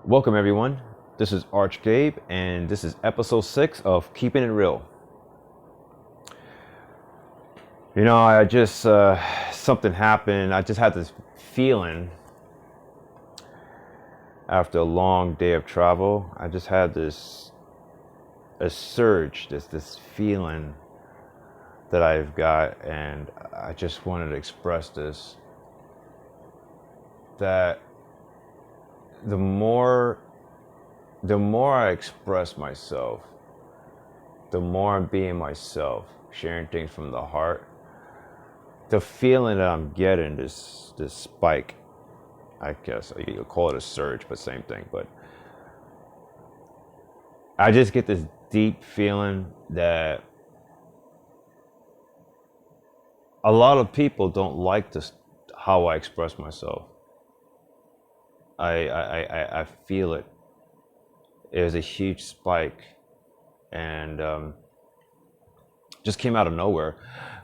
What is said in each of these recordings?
Welcome everyone. This is Gabe, and this is episode 6 of Keeping It Real. I just something happened. I just had this feeling after a long day of travel. I just had a surge, this feeling that I've got, and I just wanted to express this. That the more I express myself, the more I'm being myself, sharing things from the heart, the feeling that I'm getting, this spike, I guess you could call it a surge, but same thing. But I just get this deep feeling that a lot of people don't like this, how I express myself. I feel it. It was a huge spike, and just came out of nowhere.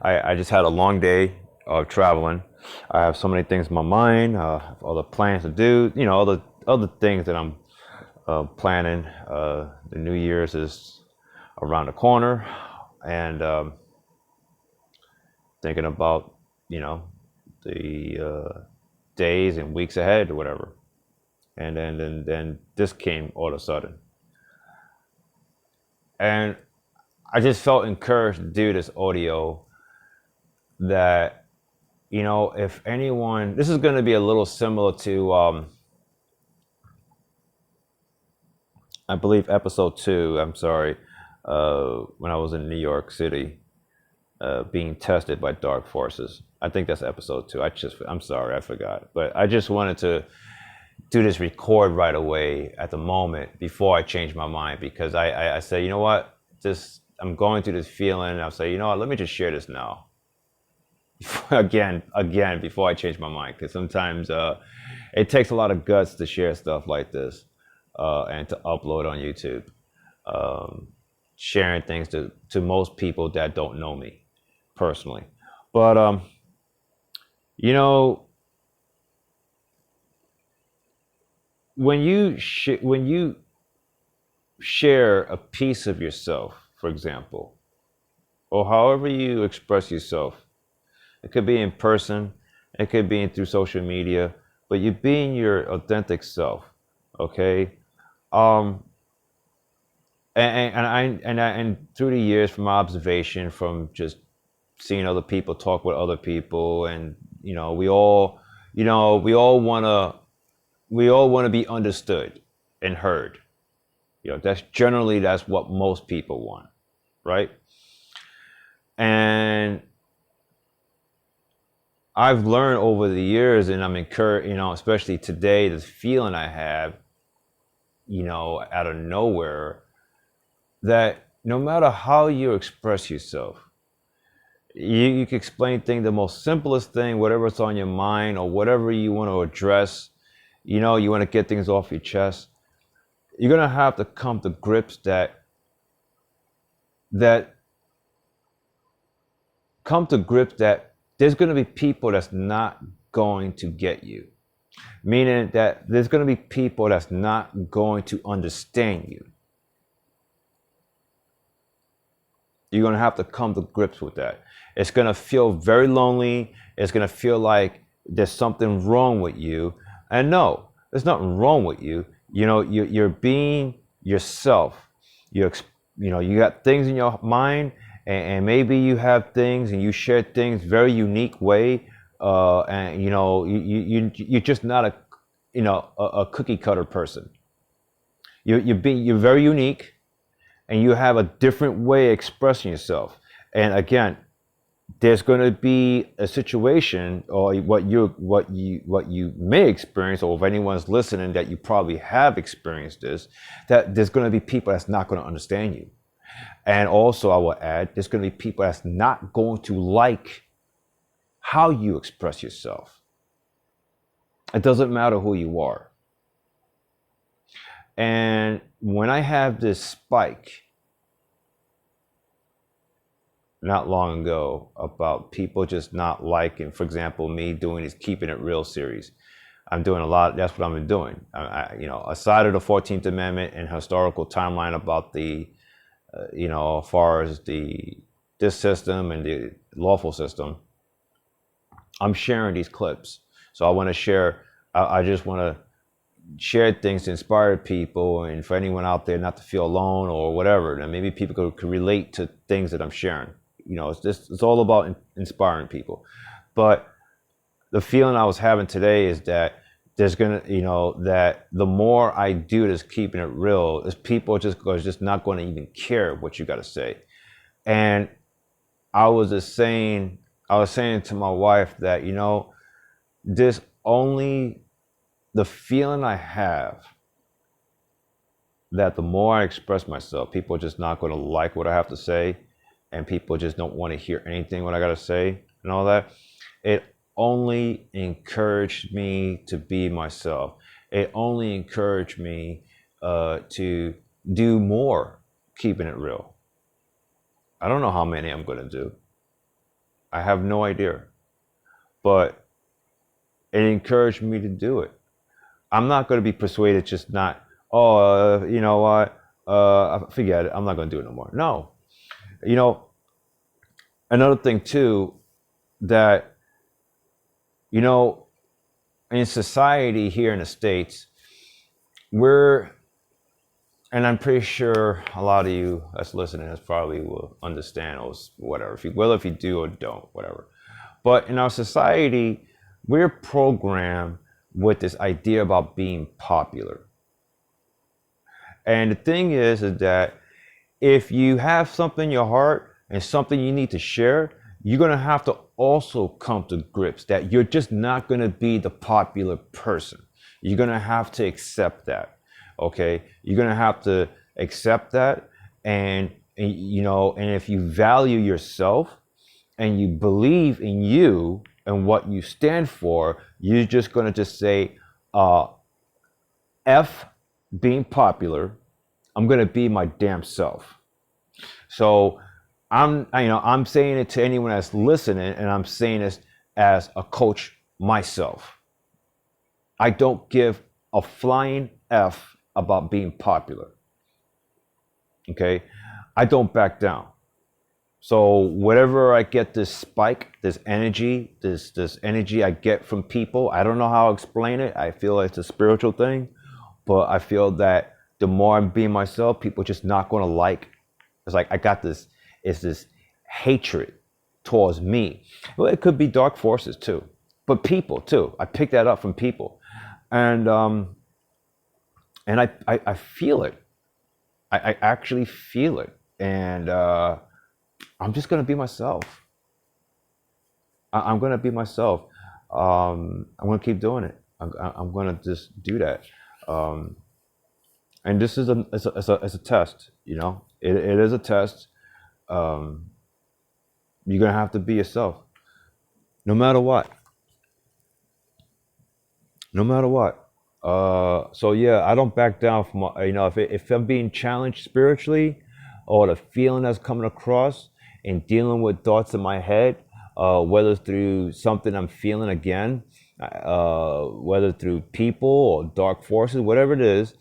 I just had a long day of traveling. I have so many things in my mind, all the plans to do, all the other things that I'm planning. The New Year's is around the corner, and thinking about, the days and weeks ahead or whatever. And then this came all of a sudden. And I just felt encouraged to do this audio that, if anyone, this is going to be a little similar to, I believe episode 2, I'm sorry, when I was in New York City, being tested by dark forces. I think that's episode 2. I'm sorry, I forgot. But I just wanted to do this record right away at the moment before I change my mind, because I say, you know what, I'm going through this feeling, and I'll say, you know what, let me just share this now. again, before I change my mind, because sometimes it takes a lot of guts to share stuff like this and to upload on YouTube. Sharing things to most people that don't know me personally. But, when you share a piece of yourself, for example, or however you express yourself, it could be in person, it could be through social media, but you're being your authentic self, okay? And through the years, from my observation, from just seeing other people talk with other people, and we all want to be understood and heard. That's what most people want, right? And I've learned over the years, and I'm encouraged, especially today, this feeling I have, out of nowhere, that no matter how you express yourself, you can explain things, the most simplest thing, whatever's on your mind or whatever you want to address, you want to get things off your chest. You're going to have to come to grips that there's going to be people that's not going to get you. Meaning that there's going to be people that's not going to understand you. You're going to have to come to grips with that. It's going to feel very lonely. It's going to feel like there's something wrong with you. And no, there's nothing wrong with you. You're being yourself. You got things in your mind, and maybe you have things and you share things very unique way. And you're just not a cookie cutter person. You're very unique, and you have a different way of expressing yourself. And again, there's going to be a situation, or what you may experience, or if anyone's listening that you probably have experienced this, that there's going to be people that's not going to understand you. And also, I will add, there's going to be people that's not going to like how you express yourself. It doesn't matter who you are. And when I have this spike not long ago about people just not liking, for example, me doing this Keeping It Real series, I'm doing a lot. That's what I've been doing. Aside of the 14th Amendment and historical timeline about the, as far as this system and the lawful system, I'm sharing these clips. So I want to share. I just want to share things to inspire people, and for anyone out there not to feel alone or whatever. And maybe people could relate to things that I'm sharing. It's all about inspiring people. But the feeling I was having today is that there's that the more I do this, keeping it real, is people are just not going to even care what you got to say. And I was saying to my wife that, this only the feeling I have that the more I express myself, people are just not going to like what I have to say, and people just don't want to hear anything what I got to say and all that. It only encouraged me to be myself. It only encouraged me to do more, keeping it real. I don't know how many I'm going to do. I have no idea. But it encouraged me to do it. I'm not going to be persuaded, just not, you know what, forget it. I'm not going to do it no more. No. Another thing too, that, in society here in the States, and I'm pretty sure a lot of you that's listening probably will understand, or whatever, if you do or don't, whatever. But in our society, we're programmed with this idea about being popular. And the thing is that if you have something in your heart and something you need to share, you're going to have to also come to grips that you're just not going to be the popular person. You're going to have to accept that. Okay? You're going to have to accept that. And if you value yourself and you believe in you and what you stand for, you're just going to just say, F being popular, I'm going to be my damn self. So I'm saying it to anyone that's listening, and I'm saying this as a coach myself. I don't give a flying F about being popular. Okay? I don't back down. So whatever I get this spike, this energy I get from people, I don't know how to explain it. I feel like it's a spiritual thing, but I feel that the more I'm being myself, people are just not going to like. It's like I got this hatred towards me. Well, it could be dark forces too, but people too. I pick that up from people, and I feel it. I actually feel it, and I'm just gonna be myself. I'm gonna be myself. I'm gonna keep doing it. I'm gonna just do that. And this is a test. It is a test. You're gonna have to be yourself, no matter what. No matter what. So yeah, I don't back down from if I'm being challenged spiritually, or the feeling that's coming across and dealing with thoughts in my head, whether through something I'm feeling again, whether through people or dark forces, whatever it is,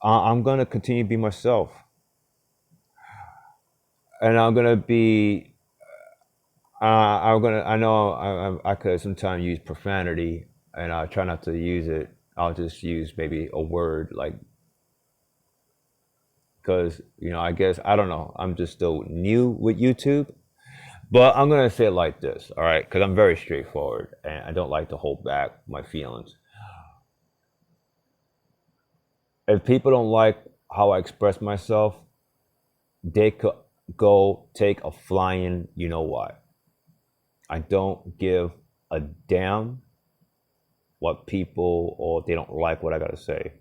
I'm gonna continue to be myself, and I'm gonna be. I know I could sometimes use profanity, and I try not to use it. I'll just use maybe a word because I guess I don't know. I'm just still new with YouTube, but I'm gonna say it like this, all right? Because I'm very straightforward, and I don't like to hold back my feelings. If people don't like how I express myself, they could go take a flying. You know what? I don't give a damn what people, or they don't like what I gotta say.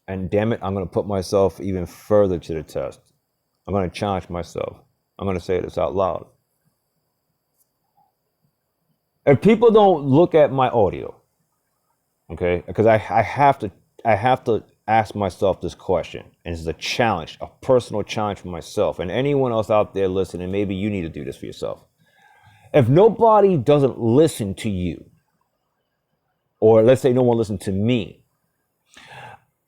And damn it, I'm gonna put myself even further to the test. I'm gonna challenge myself. I'm gonna say this out loud. If people don't look at my audio, okay, because I have to ask myself this question, and it's a challenge, a personal challenge for myself and anyone else out there listening. Maybe you need to do this for yourself. If nobody doesn't listen to you, or let's say no one listened to me,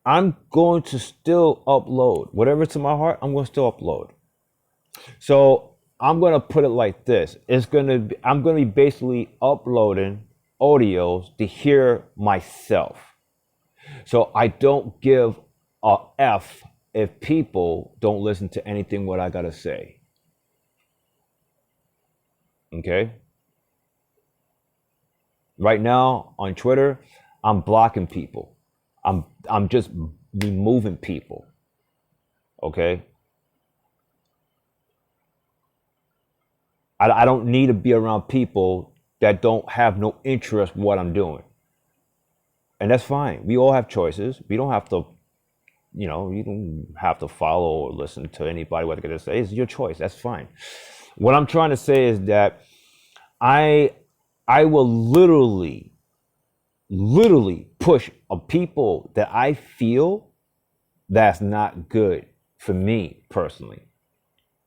I'm going to still upload whatever's to my heart. I'm going to still upload. So I'm going to put it like this. I'm going to be basically uploading audios to hear myself. So I don't give a F if people don't listen to anything what I got to say. Okay? Right now on Twitter, I'm blocking people. I'm just removing people. Okay? I don't need to be around people that don't have no interest in what I'm doing. And that's fine. We all have choices. We don't have to, you don't have to follow or listen to anybody what they're going to say. It's your choice. That's fine. What I'm trying to say is that I will literally push a people that I feel that's not good for me personally.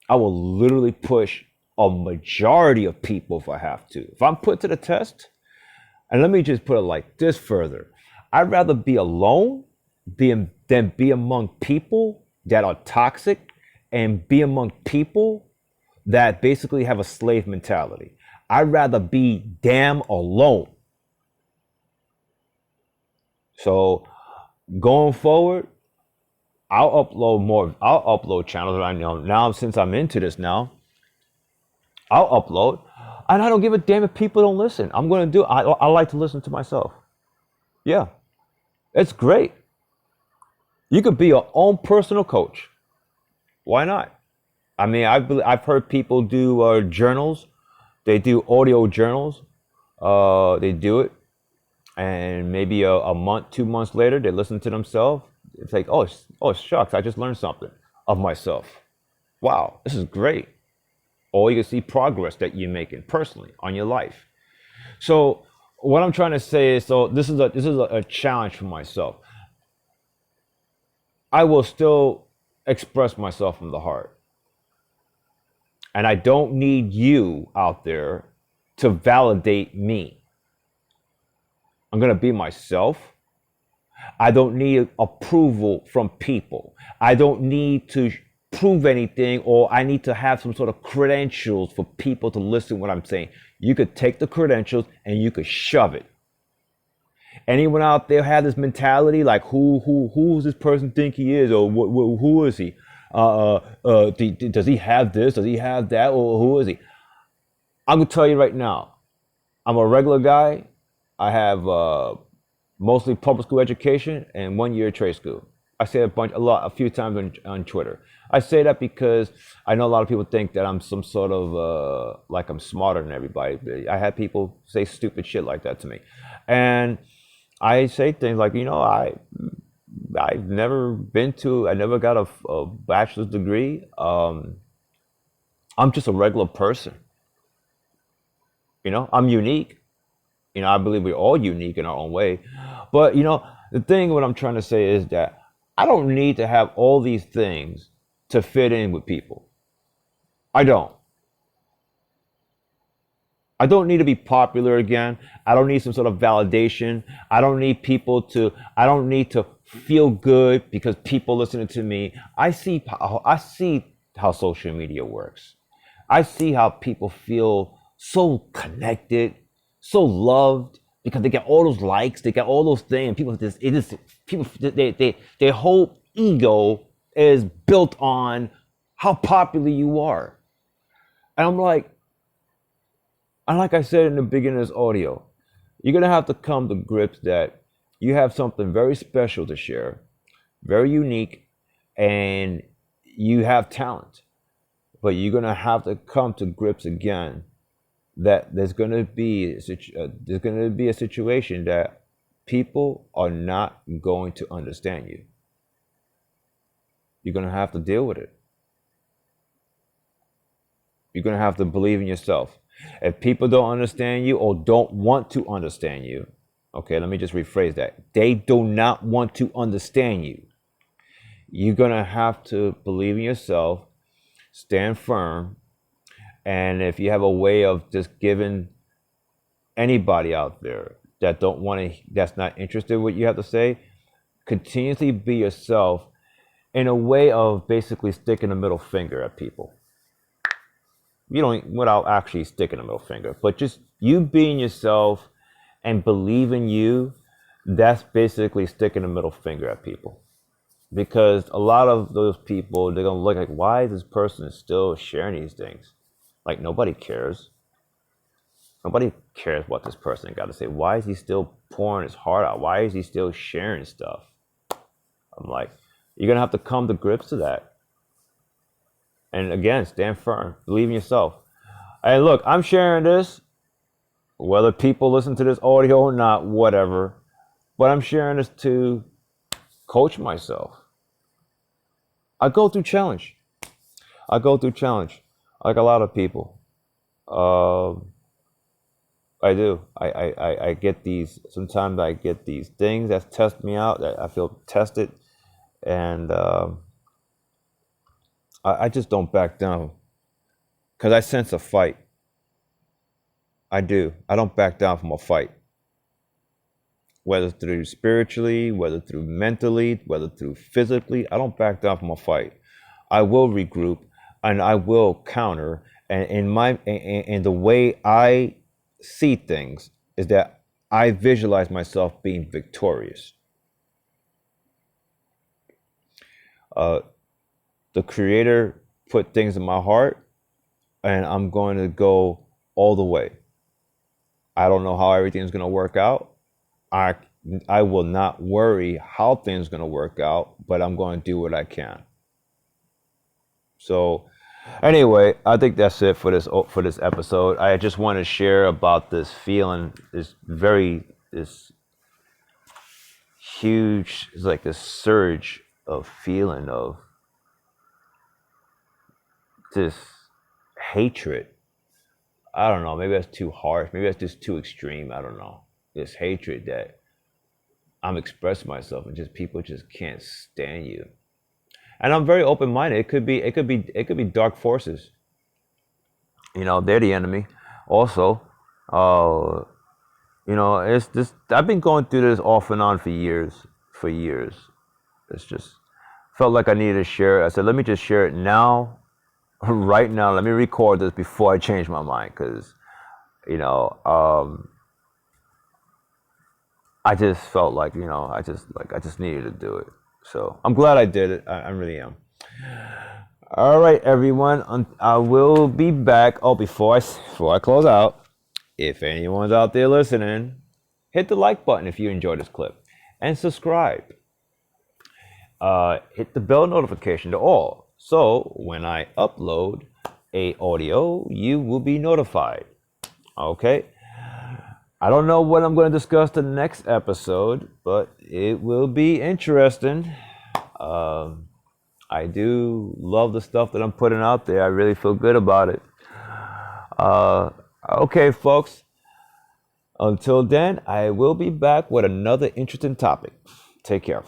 I will literally push a majority of people if I have to. If I'm put to the test, and let me just put it like this further. I'd rather be alone than be among people that are toxic and be among people that basically have a slave mentality. I'd rather be damn alone. So going forward, I'll upload channels that I know. Now, since I'm into this now, I'll upload. And I don't give a damn if people don't listen. I'm going to do it. I like to listen to myself. Yeah, it's great. You could be your own personal coach. Why not? I mean, I've heard people do journals. They do audio journals. They do it. And maybe a month, 2 months later, they listen to themselves. It's like, oh, shucks, I just learned something of myself. Wow, this is great. Or you can see progress that you're making personally on your life. So what I'm trying to say is, so this is a challenge for myself. I will still express myself from the heart. And I don't need you out there to validate me. I'm going to be myself. I don't need approval from people. I don't need to prove anything, or I need to have some sort of credentials for people to listen to what I'm saying. You could take the credentials and you could shove it. Anyone out there have this mentality like who's this person think he is, or who is he? Does he have this? Does he have that? Or who is he? I'm gonna tell you right now, I'm a regular guy. I have mostly public school education and 1 year trade school. I say a few times on Twitter. I say that because I know a lot of people think that I'm some sort of like I'm smarter than everybody. I had people say stupid shit like that to me, and I say things like, I never got a bachelor's degree. I'm just a regular person. I'm unique. I believe we're all unique in our own way. But, the thing what I'm trying to say is that I don't need to have all these things to fit in with people. I don't. I don't need to be popular again. I don't need some sort of validation. I don't need to feel good because people listening to me. I see how social media works. I see how people feel so connected, so loved because they get all those likes, they get all those things. And their whole ego is built on how popular you are. And I'm like, and like I said in the beginning of this audio, you're going to have to come to grips that you have something very special to share, very unique, and you have talent. But you're going to have to come to grips again that there's going to be a situation that people are not going to understand you. You're going to have to deal with it. You're going to have to believe in yourself. If people don't understand you or don't want to understand you, okay, let me just rephrase that. They do not want to understand you. You're going to have to believe in yourself, stand firm, and if you have a way of just giving anybody out there that don't want to, that's not interested in what you have to say, continuously be yourself in a way of basically sticking a middle finger at people. You don't, without actually sticking a middle finger, but just you being yourself and believing you, that's basically sticking a middle finger at people. Because a lot of those people, they're going to look like, why is this person still sharing these things? Like, nobody cares. Nobody cares what this person got to say. Why is he still pouring his heart out? Why is he still sharing stuff? I'm like, you're going to have to come to grips to that. And again, stand firm. Believe in yourself. And look, I'm sharing this, whether people listen to this audio or not, whatever. But I'm sharing this to coach myself. I go through challenge. I go through challenge like a lot of people. I do. I get these, sometimes I get these things that test me out, that I feel tested. And I just don't back down because I sense a fight. I do. I don't back down from a fight. Whether through spiritually, whether through mentally, whether through physically, I don't back down from a fight. I will regroup and I will counter. And in the way I see things is that I visualize myself being victorious. The Creator put things in my heart, and I'm going to go all the way. I don't know how everything's going to work out. I will not worry how things are going to work out, but I'm going to do what I can. So anyway, I think that's it for this episode. I just want to share about this feeling, this huge, it's like this surge of feeling of this hatred. I don't know, maybe that's too harsh, maybe that's just too extreme, I don't know. This hatred that I'm expressing myself and just people just can't stand you. And I'm very open-minded. It could be dark forces. You know, they're the enemy. Also, you know, it's this. I've been going through this off and on for years. It's just felt like I needed to share it. I said, let me just share it now, right now. Let me record this before I change my mind, because, you know, I just felt like, you know, I just needed to do it. So I'm glad I did it. I really am. All right, everyone. I will be back. Oh, before I close out, if anyone's out there listening, hit the like button if you enjoyed this clip, and subscribe. Hit the bell notification to all, so when I upload a audio, you will be notified. Okay. I don't know what I'm going to discuss the next episode, but it will be interesting. I do love the stuff that I'm putting out there. I really feel good about it. Okay, folks. Until then, I will be back with another interesting topic. Take care.